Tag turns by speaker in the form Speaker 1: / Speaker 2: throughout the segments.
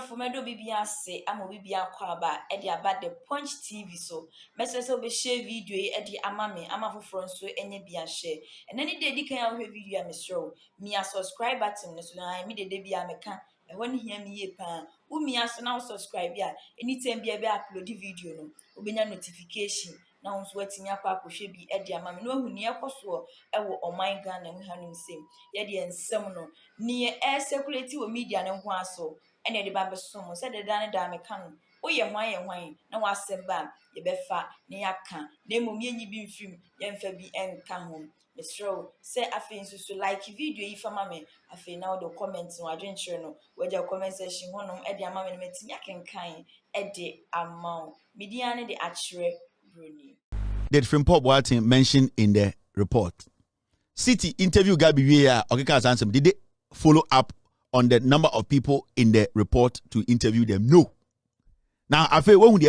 Speaker 1: for me do bibia say amo bibia kwaba e dey about the Punch TV so message so be share video e dey ama me ama foforo so enye bia share and any day di kan ya hwe video a me show me a subscribe button so na me dey bia me ka e woni hia me ye pa wo me aso na subscribe bia anytime bia be upload video no obenya notification na unso watimi akwa akohwe bi e dey ama me no ahuni ekoso e wo oman Ghana mu hanim sem ye dey ensem no ni e circulate wo media ne ho aso ene de ba besom se de dan da me kan wo ye hwan na wasem ba ye befa ne yaka na emom ye nyi bi mfim ye mfa bi enka ho mesro se afi nsusu like video yi fama me afi na wo comment no adwenkyere no wo ja comment section honom e de ama me metimi akenkan e de ama media ne de akire broni.
Speaker 2: Did Impépäch Boateng mentioned in the report? City interview Gabi Wea okay, did they follow up on the number of people in the report to interview them? No. Now, I feel when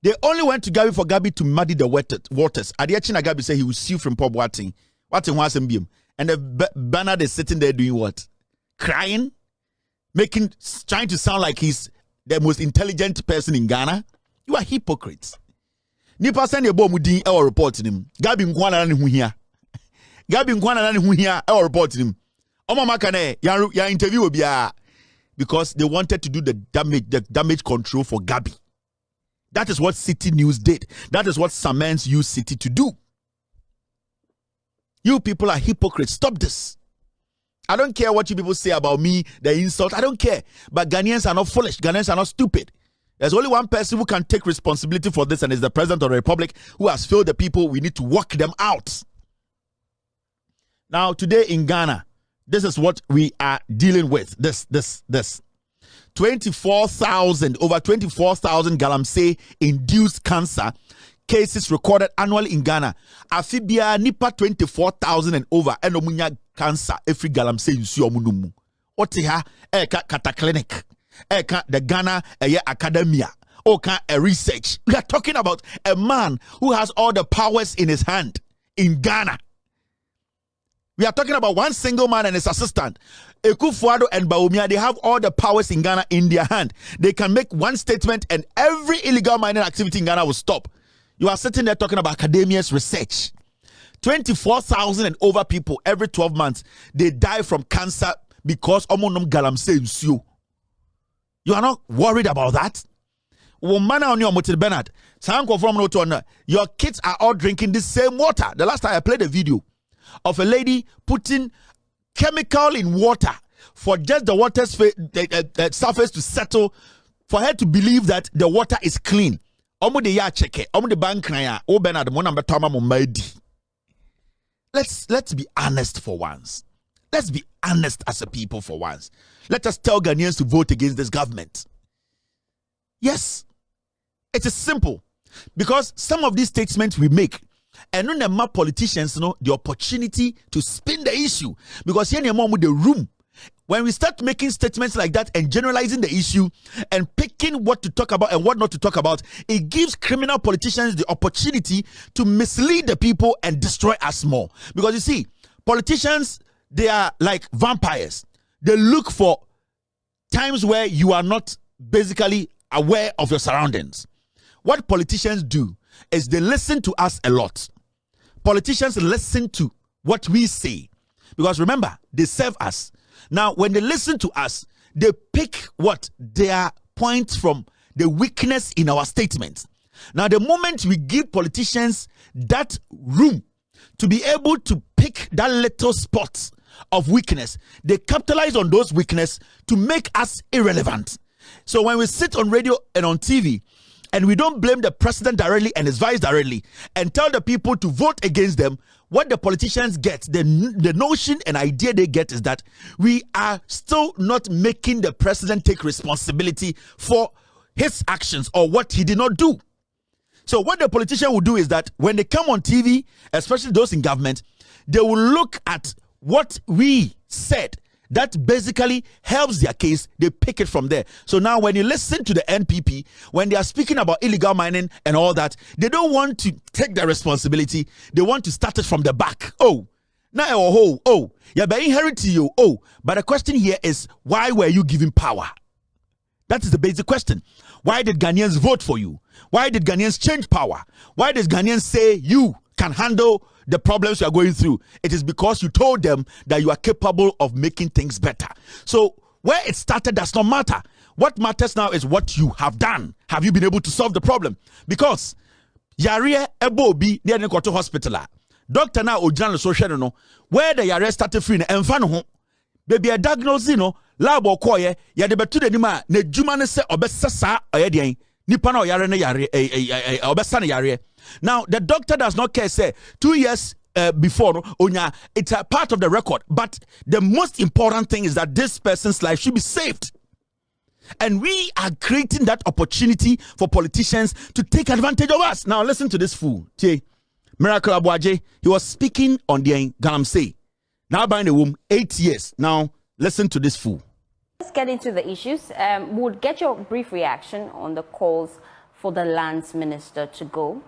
Speaker 2: they only went to Gabi for Gabi to muddy the waters. Adiachina Gabi said he will sue from Impépäch Boateng. Boateng was in beam. And the Bernard is sitting there doing what? Crying? Trying to sound like he's the most intelligent person in Ghana? You are hypocrites. Nipa send your bomb mudin our report him. Gabi nkwana na hu hia. Gabi nkwana na hu hia our report him. Omo maka na ya interview obia because they wanted to do the damage control for Gabi. That is what City News did. That is what Sccions used City to do. You people are hypocrites. Stop this. I don't care what you people say about me, the insult. I don't care. But Ghanaians are not foolish. Ghanaians are not stupid. There's only one person who can take responsibility for this, and it's the President of the Republic who has failed the people. We need to walk them out. Now, today in Ghana, this is what we are dealing with. This. 24,000, over 24,000 galamsey induced cancer cases recorded annually in Ghana. Afibia nipa 24,000 and over enomunya cancer every galamsey insu omunumu. Otiha eka kata clinic. Eka the Ghana academia. Oka a research. We are talking about a man who has all the powers in his hand in Ghana. We are talking about one single man and his assistant. Ekufuado and Bawumia, they have all the powers in Ghana in their hand. They can make one statement and every illegal mining activity in Ghana will stop. You are sitting there talking about academia's research. 24,000 and over people every 12 months, they die from cancer because omonum galamsey nsuo. You are not worried about that? Woman on your motor Bernard. Your kids are all drinking the same water. The last time I played a video of a lady putting chemical in water for just the water's surface to settle, for her to believe that the water is clean. Let's be honest for once. Let's be honest as a people for once. Let us tell Ghanaians to vote against this government. Yes, it is simple. Because some of these statements we make, and none of my politicians know the opportunity to spin the issue. Because here with the room, when we start making statements like that and generalizing the issue and picking what to talk about and what not to talk about, it gives criminal politicians the opportunity to mislead the people and destroy us more. Because you see, politicians, they are like vampires. They look for times where you are not basically aware of your surroundings. What politicians do is they listen to us a lot. Politicians listen to what we say because remember, they serve us. Now, when they listen to us, they pick what their points from the weakness in our statements. Now, the moment we give politicians that room to be able to pick that little spot of weakness, they capitalize on those weaknesses to make us irrelevant. So when we sit on radio and on TV, and we don't blame the president directly and his vice directly and tell the people to vote against them, what the politicians get, the notion and idea they get is that we are still not making the president take responsibility for his actions or what he did not do. So what the politician will do is that when they come on TV, especially those in government, they will look at what we said that basically helps their case. They pick it from there. So now when you listen to the NPP, when they are speaking about illegal mining and all that, they don't want to take the responsibility. They want to start it from the back. You're by inheriting you. But the question here is, why were you given power? That is the basic question. Why did Ghanaians vote for you? Why did Ghanaians change power? Why does Ghanaians say you can handle the problems you are going through? It is because you told them that you are capable of making things better. So where it started does not matter. What matters now is what you have done. Have you been able to solve the problem? Because yare ebobi near the hospital. Doctor now ojana social no where the yare started free and fan home. Baby a diagnosis no lab or koye ya de betu de nima ne juma ne se obesa sa oyedian nipa na oyare ne yare obesa ne yare. Now the doctor does not care say 2 years before onya, it's a part of the record, but the most important thing is that this person's life should be saved. And we are creating that opportunity for politicians to take advantage of us. Now listen to this fool. Miracle Abuaje, he was speaking on the Galamsey. Now buying the womb 8 years. Now listen to this fool.
Speaker 3: Let's get into the issues. We'll get your brief reaction on the calls for the lands minister to go.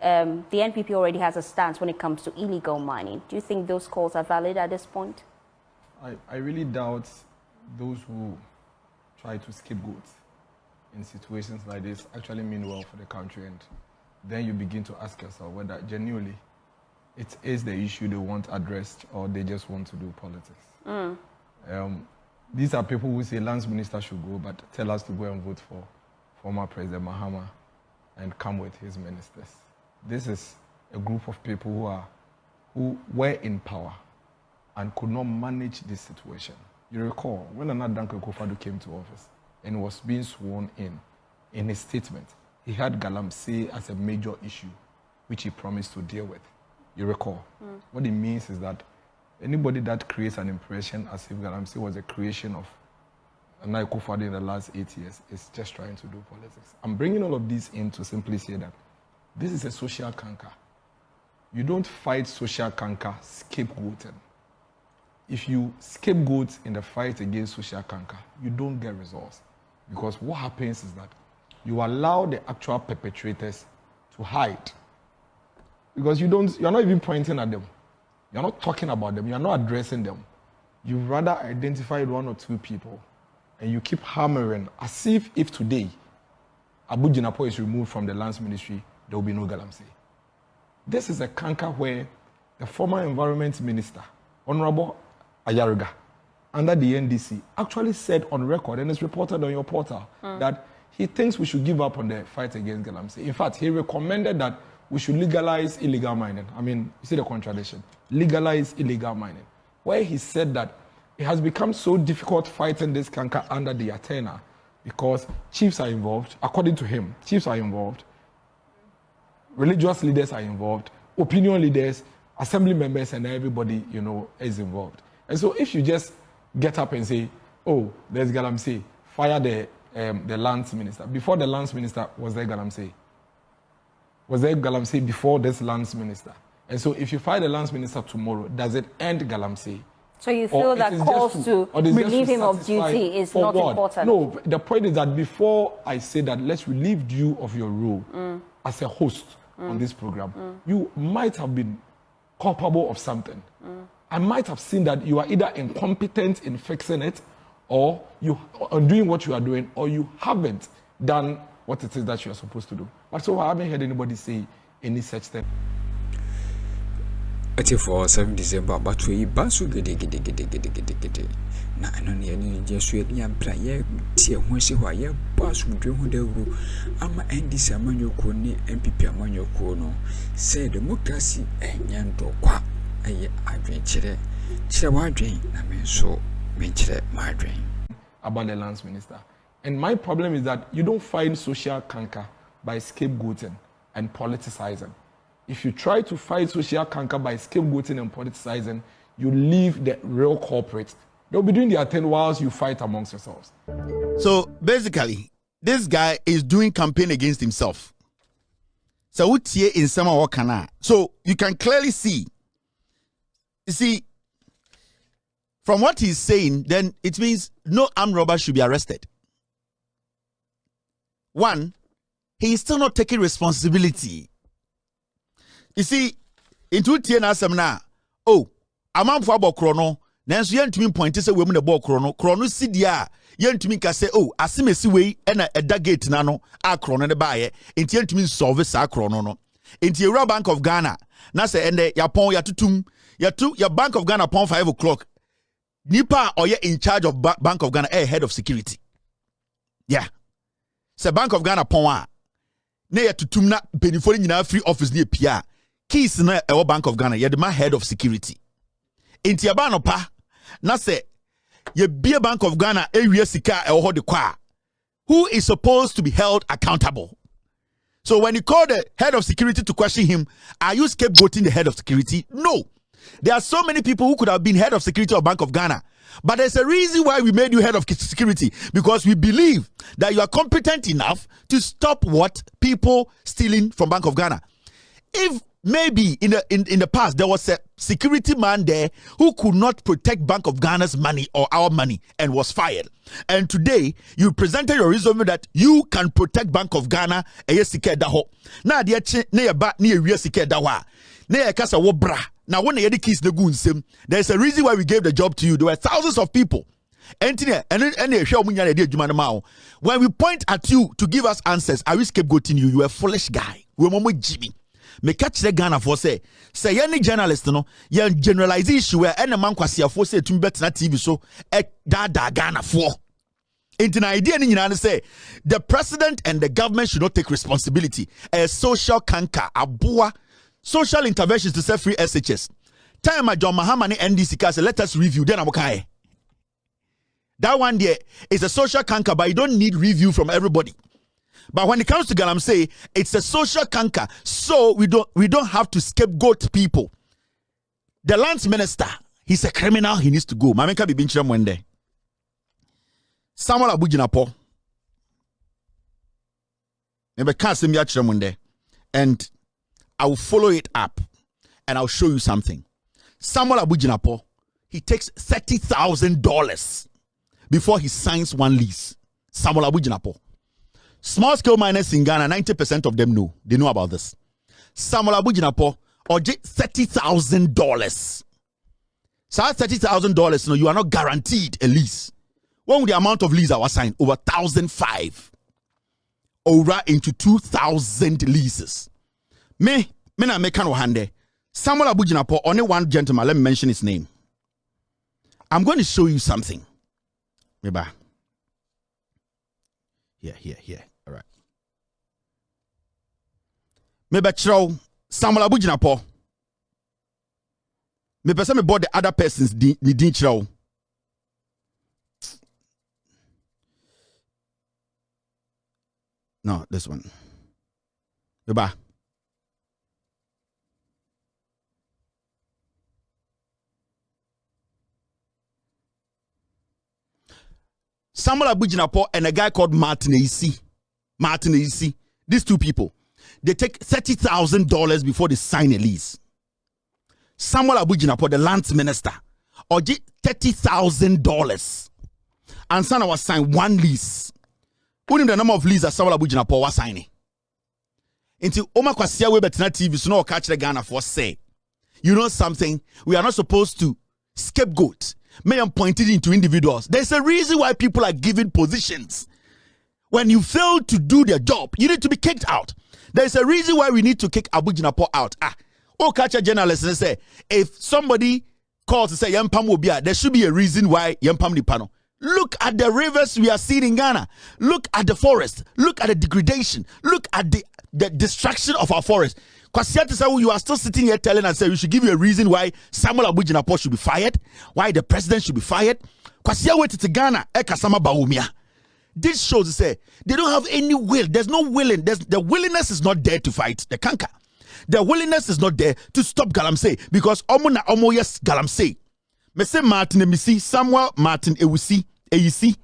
Speaker 3: The NPP already has a stance when it comes to illegal mining. Do you think those calls are valid at this point?
Speaker 4: I really doubt those who try to scapegoat in situations like this actually mean well for the country, and then you begin to ask yourself whether genuinely it is the issue they want addressed or they just want to do politics. These are people who say lands minister should go, but tell us to go and vote for former President Mahama and come with his ministers. This is a group of people who were in power and could not manage this situation. You recall when Nana Akufo-Addo came to office and was being sworn in his statement, he had Galamsey as a major issue, which he promised to deal with. You recall? What it means is that anybody that creates an impression as if Galamsey was a creation of Nana Akufo-Addo in the last 8 years is just trying to do politics. I'm bringing all of these in to simply say that this is a social canker. You don't fight social canker scapegoating. If you scapegoat in the fight against social canker, you don't get results. Because what happens is that you allow the actual perpetrators to hide. Because you're not even pointing at them. You're not talking about them. You're not addressing them. You rather identify 1 or 2 people and you keep hammering as if today Abu Jinapo is removed from the lands ministry, there will be no Galamsey. This is a canker where the former environment minister, Honorable Ayariga, under the NDC, actually said on record, and it's reported on your portal, that he thinks we should give up on the fight against Galamsey. In fact, he recommended that we should legalize illegal mining. I mean, you see the contradiction. Legalize illegal mining. Where he said that it has become so difficult fighting this canker under the Atena because chiefs are involved. According to him, chiefs are involved. Religious leaders are involved, opinion leaders, assembly members, and everybody, is involved. And so if you just get up and say, oh, there's Galamsey, fire the lands minister. Before the lands minister, was there Galamsey? Was there Galamsey before this lands minister? And so if you fire the lands minister tomorrow, does it end Galamsey?
Speaker 3: So you feel that calls to relieve him of duty is not important?
Speaker 4: No, the point is that before I say that, let's relieve you of your role as a host on this program, you might have been culpable of something. I might have seen that you are either incompetent in fixing it, or you are doing what you are doing, or you haven't done what it is that you are supposed to do. But so I haven't heard anybody say any such thing.
Speaker 5: For 7 December, but we basu gede. Na ano ne ani jesu edi ampra ye tie ho se ho ye basu dwe ho dawuru ama NDC amanyoko ne MPP amanyoko no say democracy enya ndokwa aye adwen kire wadwen na menso menkire madwen
Speaker 4: about the lands minister. And my problem is that you don't find social canker by scapegoating and politicizing. If you try to fight social canker by scapegoating and politicizing, you leave the real culprits. They'll be doing their thing whilst you fight amongst yourselves.
Speaker 2: So basically, this guy is doing campaign against himself. So in some so you can clearly see. You see, from what he's saying, then it means no armed robber should be arrested. One, he is still not taking responsibility. You see, into Tiena Semna, oh, a man for Bokrono, nanso yɛntumi point say we mu na ball krono si dia yɛntumi ka say oh asemesi we na eda gate na no a krono ne baaye enti yɛntumi solve sa krono no enti Euro Bank of Ghana na say ende yapon yatutum your Bank of Ghana upon 5 o'clock nipa or in charge of Bank of Ghana head of security yeah say Bank of Ghana pon na yatutum na benifo nyina free office ne pia keys na Bank of Ghana the man head of security enti aba no pa na say ye be a Bank of Ghana area sika ho de kwa who is supposed to be held accountable. So when you call the head of security to question him, are you scapegoating the head of security? No. There are so many people who could have been head of security of Bank of Ghana. But there's a reason why we made you head of security, because we believe that you are competent enough to stop what people stealing from Bank of Ghana. If maybe in the past there was a security man there who could not protect Bank of Ghana's money or our money and was fired, and today you presented your resume that you can protect Bank of Ghana, na de na ba na ewie sika da ho na ye kasa wo bra na wo na ye de keys na gu nsem. There's a reason why we gave the job to you. There were thousands of people. When we point at you to give us answers, are we scapegoating you? You are a foolish guy. We momo Jimmy. Me catch the Ghana for say any journalist no ye generalize issue where any man kwasi afo say to bet na TV so da Ghana for. Into an idea ni nyina say the president and the government should not take responsibility. A social canker, abua social interventions to set free SHS. Time John Mahama NDC case, let us review then amokai. That one there is a social canker, but you don't need review from everybody. But when it comes to Galamsey, it's a social canker, so we don't have to scapegoat people. The lands minister, he's a criminal, he needs to go. Mamenka be binchira mwende. Samuel Abujinapo. Maybe can't see me mwende. And I will follow it up and I'll show you something. Samuel Abujinapo, he takes $30,000 before he signs one lease. Samuel Abujinapo. Small scale miners in Ghana, 90% of them know. They know about this. Samuel Abujinapo, or $30,000. So at $30,000, you are not guaranteed a lease. When the amount of lease I was signed, over 1,005. Over into 2,000 leases. Me na meka no hande. Samuel Abujinapo, only one gentleman, let me mention his name. I'm going to show you something. Maybe. Here. All right. Maybe chro Samuel Abujinapo. Maybe some about the other person's ni din chro. No, this one. Maybe. Samuel Abujinapo and a guy called Martin Eeish. These two people, they take $30,000 before they sign a lease. Samuel Abujinapo, the lands minister, or $30,000. And Sana was signed one lease. Only the number of leases that Samuel Abujinapo was signing. Until Oma Kwasia Webetina TV, so no catch the Ghana for say, you know something, we are not supposed to scapegoat. May am pointed into individuals. There's a reason why people are given positions. When you fail to do their job, you need to be kicked out. There's a reason why we need to kick Abujinapo out. Catch a journalist and say, if somebody calls to say Yampam will be out, there should be a reason why Yampam Nipano. Look at the rivers we are seeing in Ghana. Look at the forest. Look at the degradation. Look at the destruction of our forest. You are still sitting here telling us we should give you a reason why Samuel Abujinapo should be fired, why the president should be fired. To Ghana, this shows they don't have any will. There's no willing. The willingness is not there to fight the canker. The willingness is not there to stop Galamsey because yes Galamsey. Me say Martin Emisi, Samuel Martin Eeish,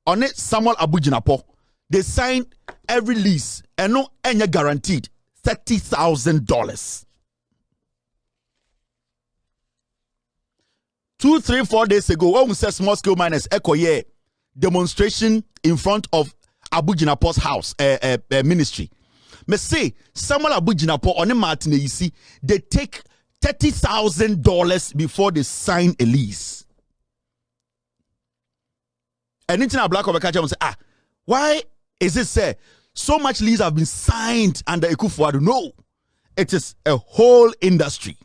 Speaker 2: on it Samuel Abujinapo. They sign every lease and no any guaranteed. $30,000. 2, 3, 4 days ago, when we said small scale miners echo demonstration in front of Abujinapo's house ministry. Me say Samuel Abujinapo on Martin Eeish, they take $30,000 before they sign a lease. And anything a black over catch say, why is it say so much leases have been signed under Akufo-Addo? No, it is a whole industry.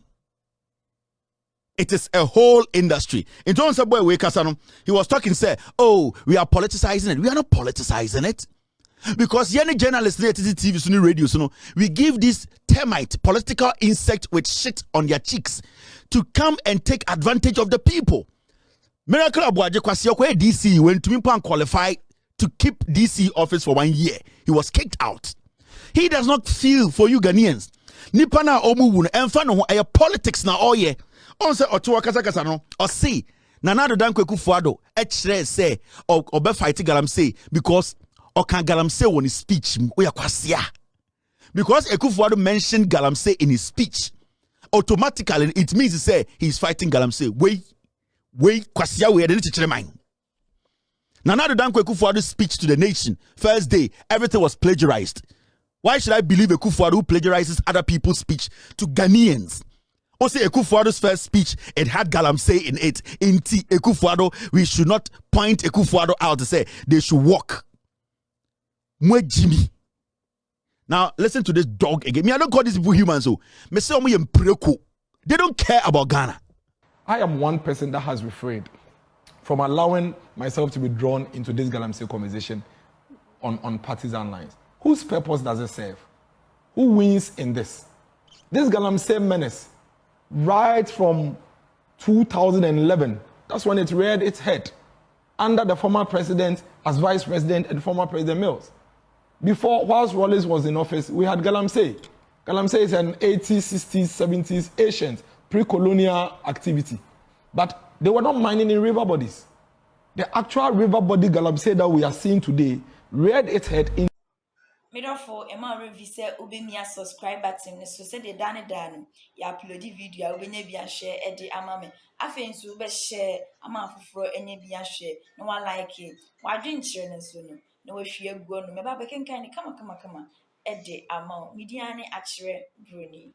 Speaker 2: It is a whole industry. In terms of boy, he was talking, say, oh, we are politicizing it. We are not politicizing it. Because any journalists, TV, radio, we give this termite, political insect with shit on their cheeks to come and take advantage of the people. Miracle Abuaje Kwasiokwe DC went to Impang qualify to keep DC office for 1 year. He was kicked out. He does not feel for you Ghanaians. Nipana omu enfano a politics na oye. On se otuwa kasa no or see Nanado Dankwe Akufo-Addo echre say or be fight galamsey because Okan galamsey on his speech oya kwasia. Because Akufo-Addo mentioned galamsey in his speech, automatically it means to say he's fighting galamsey. Wait, kwasia we didn't teach mind. Nanado Dankwe Akufo-Addo's speech to the nation, first day, everything was plagiarized. Why should I believe Akufo-Addo who plagiarizes other people's speech to Ghanaians? Also, Akufo-Addo's first speech, it had galamsey in it. In Akufo-Addo, we should not point Akufo-Addo out to say they should walk. Mwe Jimmy. Now, listen to this dog again. Me, I don't call these people humans. So, me say they don't care about Ghana.
Speaker 4: I am one person that has refrained from allowing myself to be drawn into this galamsey conversation on partisan lines. Whose purpose does it serve? Who wins in this? This galamsey menace, right from 2011, that's when it reared its head under the former president as vice president and former President Mills. Before, whilst Wallace was in office, we had galamsey. Galamsey is an 80s, 60s, 70s, ancient, pre-colonial activity. But they were not mining in river bodies. The actual river body galamsey that we are seeing today reared its head in.
Speaker 1: Therefore, Emma revise ubemia subscribe button so say the dan ya upload video ubenya bia share e de amame afen so be share ama afoforo enya bia share no wa like e wa dwenkyere ne so no na wa hwie aguo no me ba bekenkan ne kama e de ama media ne akere broni.